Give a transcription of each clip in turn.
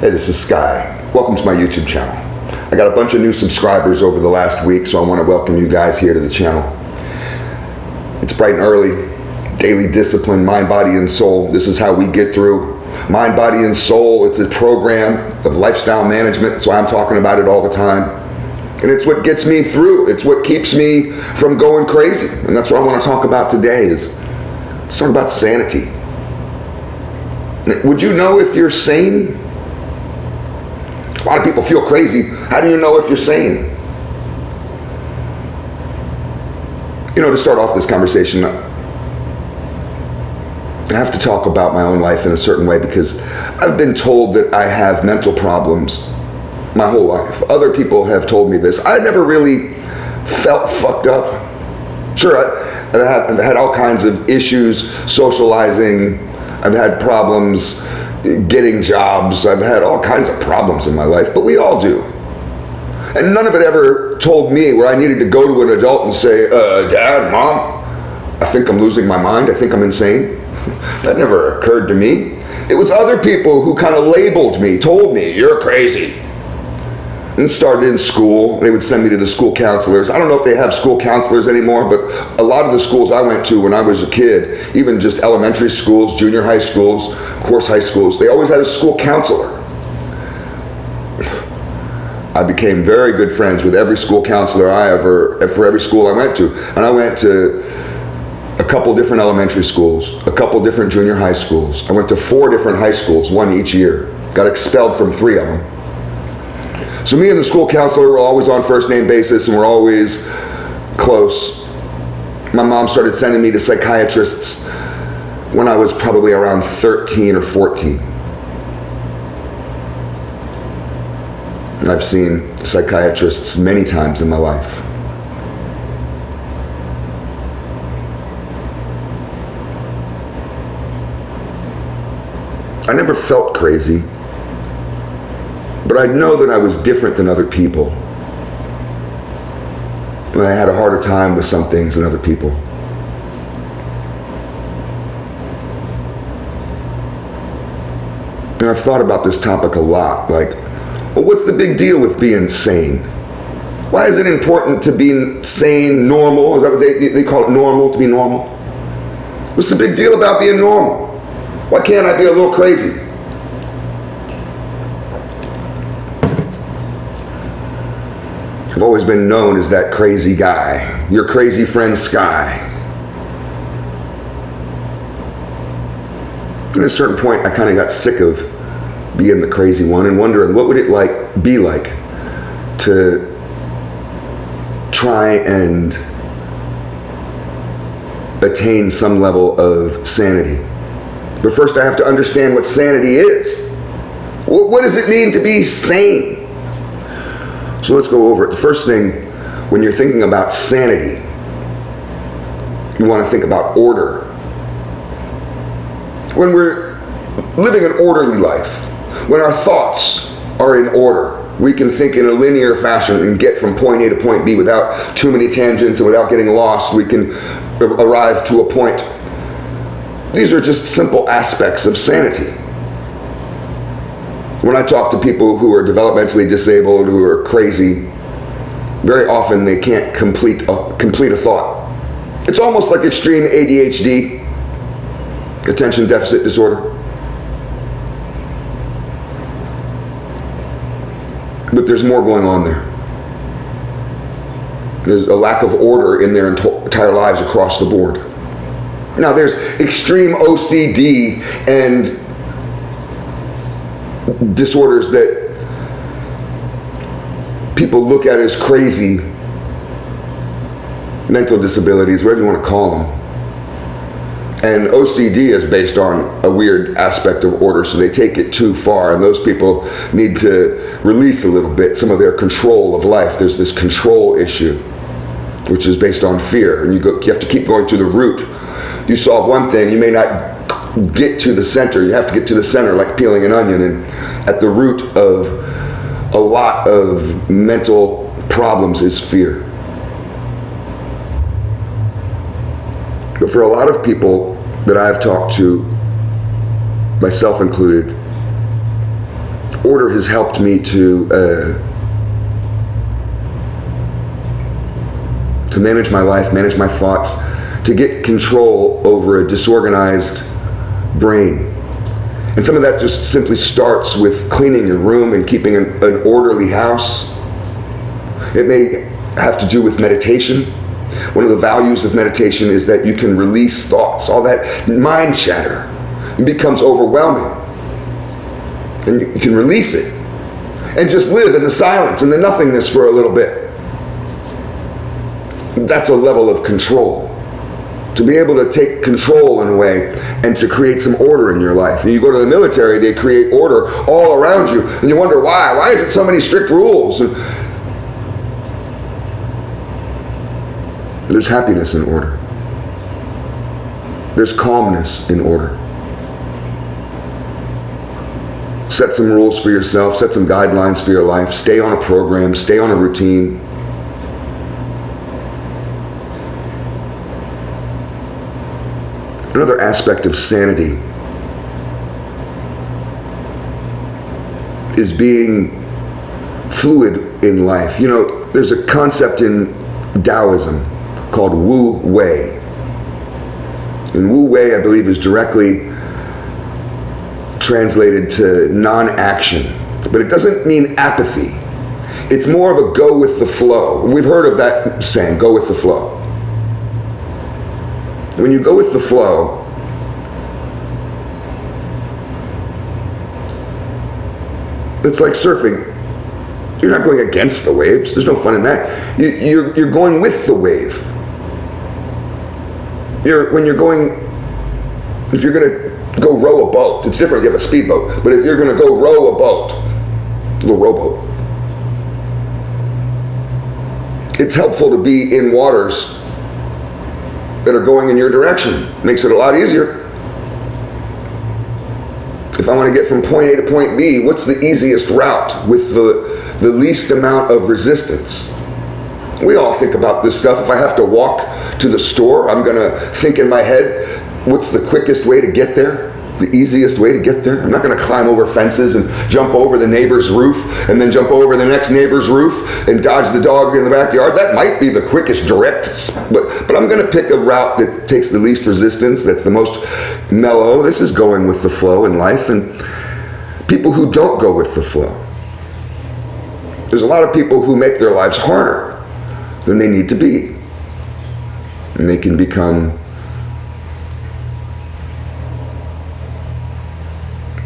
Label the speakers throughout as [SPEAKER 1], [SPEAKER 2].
[SPEAKER 1] Hey, this is Sky. Welcome to my YouTube channel. I got a bunch of new subscribers over the last week, so I want to welcome you guys here to the channel. It's bright and early. Daily discipline, mind, body, and soul. This is how we get through. Mind, body, and soul. It's a program of lifestyle management, so I'm talking about it all the time. And it's what gets me through. It's what keeps me from going crazy. And that's what I want to talk about today let's talk about sanity. Would you know if you're sane? A lot of people feel crazy. How do you know if you're sane? You know, to start off this conversation, I have to talk about my own life in a certain way because I've been told that I have mental problems my whole life. Other people have told me this. I never really felt fucked up. Sure, I've had all kinds of issues socializing. I've had problems getting jobs. I've had all kinds of problems in my life, but we all do. And none of it ever told me where I needed to go to an adult and say, Dad, Mom, I think I'm losing my mind. I think I'm insane. That never occurred to me. It was other people who kind of labeled me, told me, you're crazy. And started in school. They would send me to the school counselors. I don't know if they have school counselors anymore, but a lot of the schools I went to when I was a kid, even just elementary schools, junior high schools, of course high schools, they always had a school counselor. I became very good friends with every school counselor for every school I went to. And I went to a couple different elementary schools, a couple different junior high schools. I went to 4 different high schools, one each year. Got expelled from 3 of them. So me and the school counselor were always on first name basis and we're always close. My mom started sending me to psychiatrists when I was probably around 13 or 14. And I've seen psychiatrists many times in my life. I never felt crazy. But I know that I was different than other people. And I had a harder time with some things than other people. And I've thought about this topic a lot, like, well, what's the big deal with being sane? Why is it important to be sane, normal? Is that what they call it, normal, to be normal? What's the big deal about being normal? Why can't I be a little crazy? I've always been known as that crazy guy, your crazy friend Sky. At a certain point, I kind of got sick of being the crazy one and wondering what would it be like to try and attain some level of sanity. But first I have to understand what sanity is. What does it mean to be sane? So let's go over it. The first thing, when you're thinking about sanity, you want to think about order. When we're living an orderly life, when our thoughts are in order, we can think in a linear fashion and get from point A to point B without too many tangents and without getting lost. We can arrive to a point. These are just simple aspects of sanity. When I talk to people who are developmentally disabled, who are crazy, very often they can't complete a thought. It's almost like extreme ADHD, attention deficit disorder. But there's more going on there. There's a lack of order in their entire lives across the board. Now there's extreme OCD and disorders that people look at as crazy, mental disabilities, whatever you want to call them. And OCD is based on a weird aspect of order, so they take it too far, and those people need to release a little bit some of their control of life. There's this control issue, which is based on fear, and you have to keep going to the root. You solve one thing, you may not get to the center. You have to get to the center like peeling an onion, and at the root of a lot of mental problems is fear. But for a lot of people that I've talked to, myself included, order has helped me to manage my life, manage my thoughts, to get control over a disorganized brain. And some of that just simply starts with cleaning your room and keeping an orderly house. It may have to do with meditation. One of the values of meditation is that you can release thoughts, all that mind chatter. It becomes overwhelming. And you can release it and just live in the silence and the nothingness for a little bit. That's a level of control. To be able to take control in a way and to create some order in your life. And you go to the military, they create order all around you. And you wonder why? Why is it so many strict rules? And there's happiness in order. There's calmness in order. Set some rules for yourself, set some guidelines for your life, stay on a program, stay on a routine. Another aspect of sanity is being fluid in life. You know, there's a concept in Taoism called Wu Wei. And Wu Wei, I believe, is directly translated to non-action. But it doesn't mean apathy. It's more of a go with the flow. We've heard of that saying, go with the flow. When you go with the flow, it's like surfing. You're not going against the waves. There's no fun in that. You're going with the wave. If you're going to go row a boat, it's different. You have a speedboat. But if you're going to go row a boat, a little rowboat, it's helpful to be in waters that are going in your direction. Makes it a lot easier. If I want to get from point A to point B, what's the easiest route with the least amount of resistance? We all think about this stuff. If I have to walk to the store, I'm going to think in my head, what's the quickest way to get there? The easiest way to get there? I'm not going to climb over fences and jump over the neighbor's roof and then jump over the next neighbor's roof and dodge the dog in the backyard. That might be the quickest direct, but I'm going to pick a route that takes the least resistance, that's the most mellow. This is going with the flow in life. And people who don't go with the flow, there's a lot of people who make their lives harder than they need to be. And they can become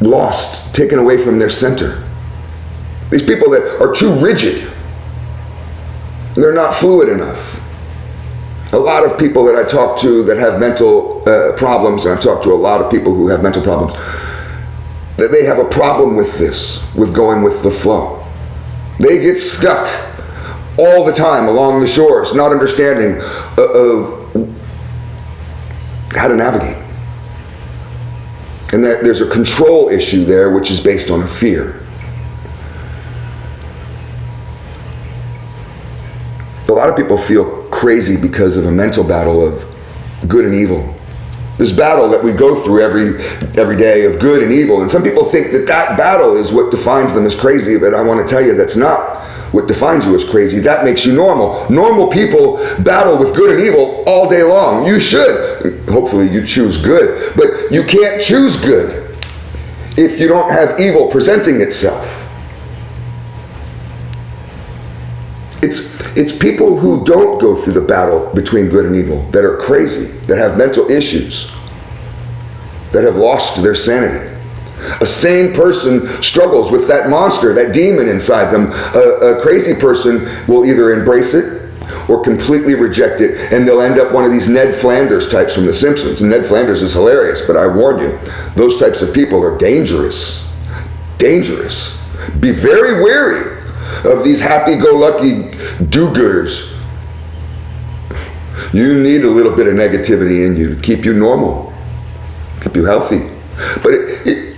[SPEAKER 1] lost, taken away from their center. These people that are too rigid, they're not fluid enough. A lot of people that I talk to that have mental problems, and I've talked to a lot of people who have mental problems, that they have a problem with this, with going with the flow. They get stuck all the time along the shores, not understanding of how to navigate. And there's a control issue there, which is based on a fear. A lot of people feel crazy because of a mental battle of good and evil. This battle that we go through every day of good and evil. And some people think that battle is what defines them as crazy, but I want to tell you that's not what defines you as crazy. That makes you normal. Normal people battle with good and evil all day long. You should. Hopefully you choose good. But you can't choose good if you don't have evil presenting itself. It's people who don't go through the battle between good and evil that are crazy, that have mental issues, that have lost their sanity. A sane person struggles with that monster, that demon inside them. A crazy person will either embrace it or completely reject it, and they'll end up one of these Ned Flanders types from The Simpsons. And Ned Flanders is hilarious, but I warn you, those types of people are dangerous. Dangerous. Be very wary of these happy-go-lucky do-gooders. You need a little bit of negativity in you to keep you normal, keep you healthy. But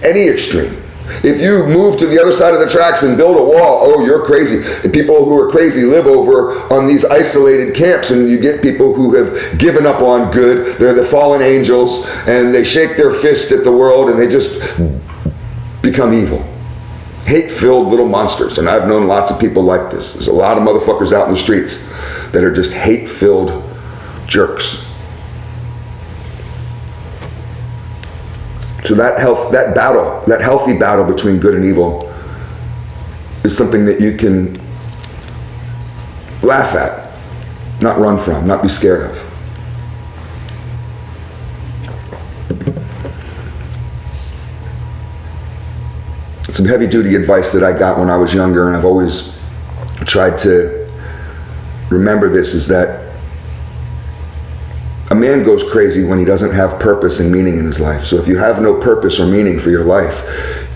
[SPEAKER 1] any extreme. If you move to the other side of the tracks and build a wall, oh, you're crazy. And people who are crazy live over on these isolated camps, and you get people who have given up on good. They're the fallen angels, and they shake their fist at the world, and they just become evil. hate-filled little monsters. And I've known lots of people like this. There's a lot of motherfuckers out in the streets that are just hate-filled jerks. So that healthy battle between good and evil is something that you can laugh at, not run from, not be scared of. Some heavy-duty advice that I got when I was younger, and I've always tried to remember this, is that a man goes crazy when he doesn't have purpose and meaning in his life. So if you have no purpose or meaning for your life,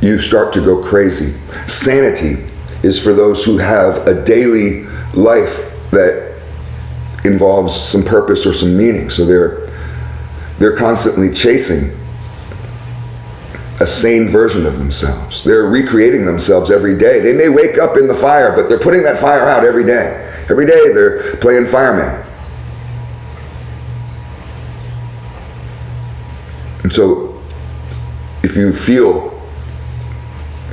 [SPEAKER 1] you start to go crazy. Sanity is for those who have a daily life that involves some purpose or some meaning. So they're constantly chasing a sane version of themselves. They're recreating themselves every day. They may wake up in the fire, but they're putting that fire out every day. Every day they're playing fireman. And so if you feel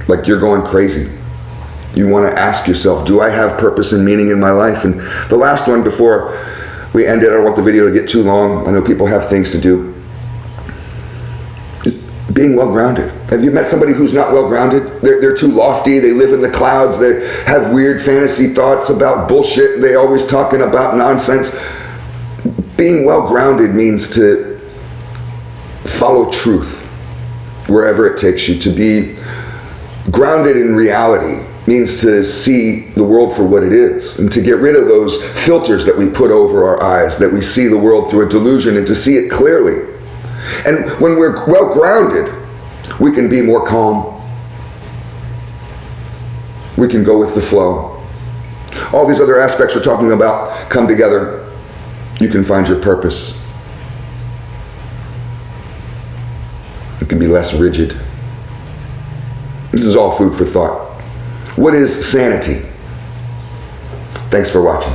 [SPEAKER 1] like you're going crazy, you want to ask yourself, do I have purpose and meaning in my life? And the last one before we end it, I don't want the video to get too long. I know people have things to do. Just being well-grounded. Have you met somebody who's not well-grounded? They're too lofty. They live in the clouds. They have weird fantasy thoughts about bullshit. They always talking about nonsense. Being well-grounded means to follow truth wherever it takes you. To be grounded in reality means to see the world for what it is, and to get rid of those filters that we put over our eyes, that we see the world through a delusion, and to see it clearly. And when we're well grounded, we can be more calm. We can go with the flow. All these other aspects we're talking about come together. You can find your purpose. It can be less rigid. This is all food for thought. What is sanity? Thanks for watching.